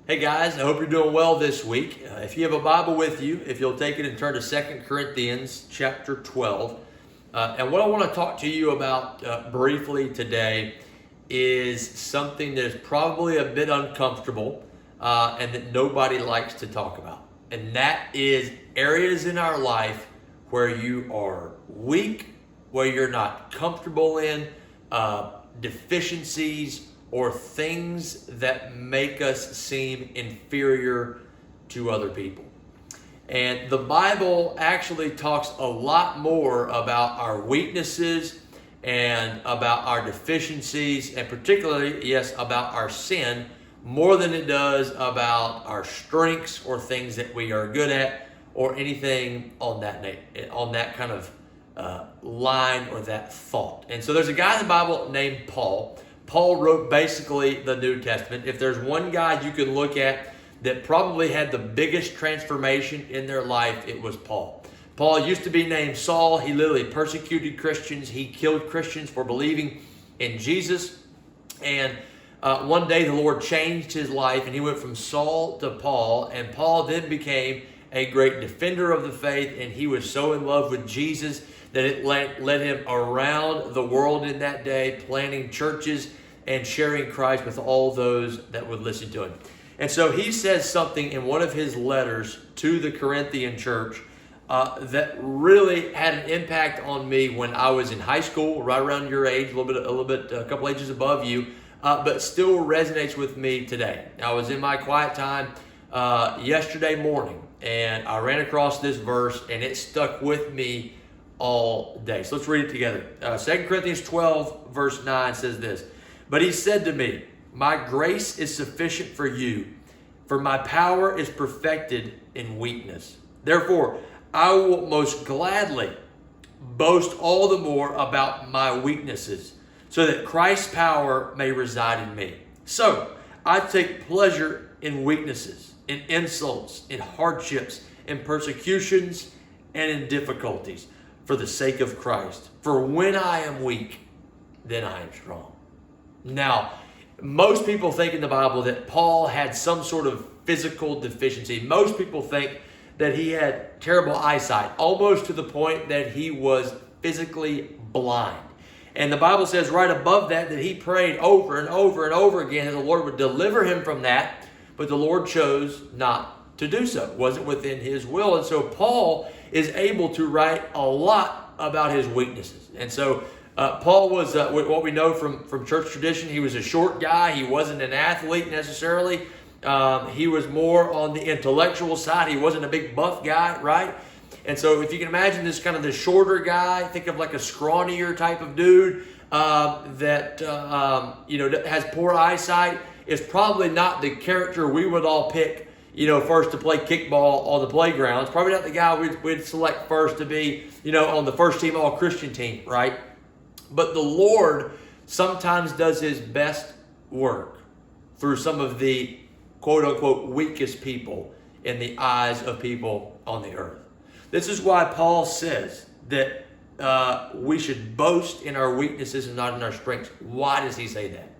Hey guys, I hope you're doing well this week. If you have a Bible with you, if you'll take it and turn to 2 Corinthians chapter 12. And what I want to talk to you about briefly today is something that is probably a bit uncomfortable and that nobody likes to talk about. And that is areas in our life where you are weak, where you're not comfortable in, deficiencies, or things that make us seem inferior to other people. And the Bible actually talks a lot more about our weaknesses and about our deficiencies, and particularly, yes, about our sin, more than it does about our strengths or things that we are good at or anything on that kind of line or that thought. And so there's a guy in the Bible named Paul. Paul wrote basically the New Testament. If there's one guy you can look at that probably had the biggest transformation in their life, it was Paul. Paul used to be named Saul. He literally persecuted Christians. He killed Christians for believing in Jesus. And one day the Lord changed his life and he went from Saul to Paul. And Paul then became a great defender of the faith. And he was so in love with Jesus that it led him around the world in that day, planting churches and sharing Christ with all those that would listen to him. And so he says something in one of his letters to the Corinthian church that really had an impact on me when I was in high school, right around your age, a couple ages above you, but still resonates with me today. I was in my quiet time yesterday morning, and I ran across this verse, and it stuck with me all day. So let's read it together. 2 Corinthians 12 verse 9 says this: "But he said to me, my grace is sufficient for you, for my power is perfected in weakness. Therefore, I will most gladly boast all the more about my weaknesses, so that Christ's power may reside in me. So I take pleasure in weaknesses, in insults, in hardships, in persecutions, and in difficulties, for the sake of Christ. For when I am weak, then I am strong." Now, most people think in the Bible that Paul had some sort of physical deficiency. Most people think that he had terrible eyesight, almost to the point that he was physically blind. And the Bible says right above that he prayed over and over and over again that the Lord would deliver him from that, but the Lord chose not to do so. It wasn't within his will. And so Paul is able to write a lot about his weaknesses. And so Paul was, what we know from church tradition, he was a short guy. He wasn't an athlete necessarily. He was more on the intellectual side. He wasn't a big buff guy, right? And so if you can imagine this kind of the shorter guy, think of like a scrawnier type of dude that has poor eyesight, is probably not the character we would all pick first to play kickball on the playground. It's probably not the guy we'd select first to be, on the first team all-Christian team, right? But the Lord sometimes does his best work through some of the quote-unquote weakest people in the eyes of people on the earth. This is why Paul says that we should boast in our weaknesses and not in our strengths. Why does he say that?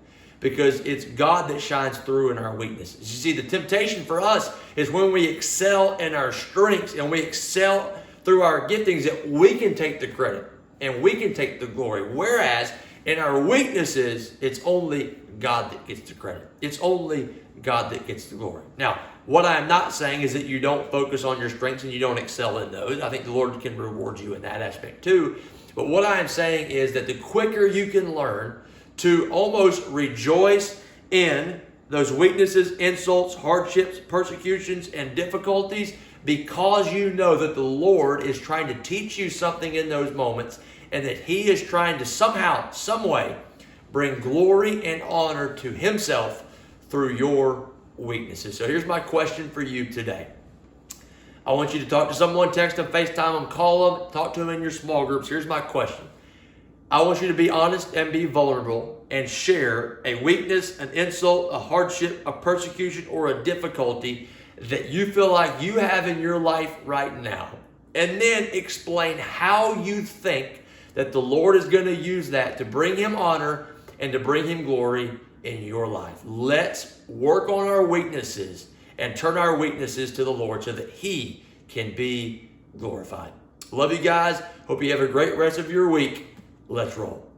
Because it's God that shines through in our weaknesses. You see, the temptation for us is when we excel in our strengths and we excel through our giftings, that we can take the credit and we can take the glory. Whereas in our weaknesses, it's only God that gets the credit. It's only God that gets the glory. Now, what I'm not saying is that you don't focus on your strengths and you don't excel in those. I think the Lord can reward you in that aspect too. But what I'm saying is that the quicker you can learn to almost rejoice in those weaknesses, insults, hardships, persecutions, and difficulties, because you know that the Lord is trying to teach you something in those moments, and that he is trying to somehow, some way, bring glory and honor to himself through your weaknesses. So here's my question for you today. I want you to talk to someone, text them, FaceTime them, call them, talk to them in your small groups. Here's my question. I want you to be honest and be vulnerable and share a weakness, an insult, a hardship, a persecution, or a difficulty that you feel like you have in your life right now. And then explain how you think that the Lord is going to use that to bring him honor and to bring him glory in your life. Let's work on our weaknesses and turn our weaknesses to the Lord so that He can be glorified. Love you guys. Hope you have a great rest of your week. Let's roll.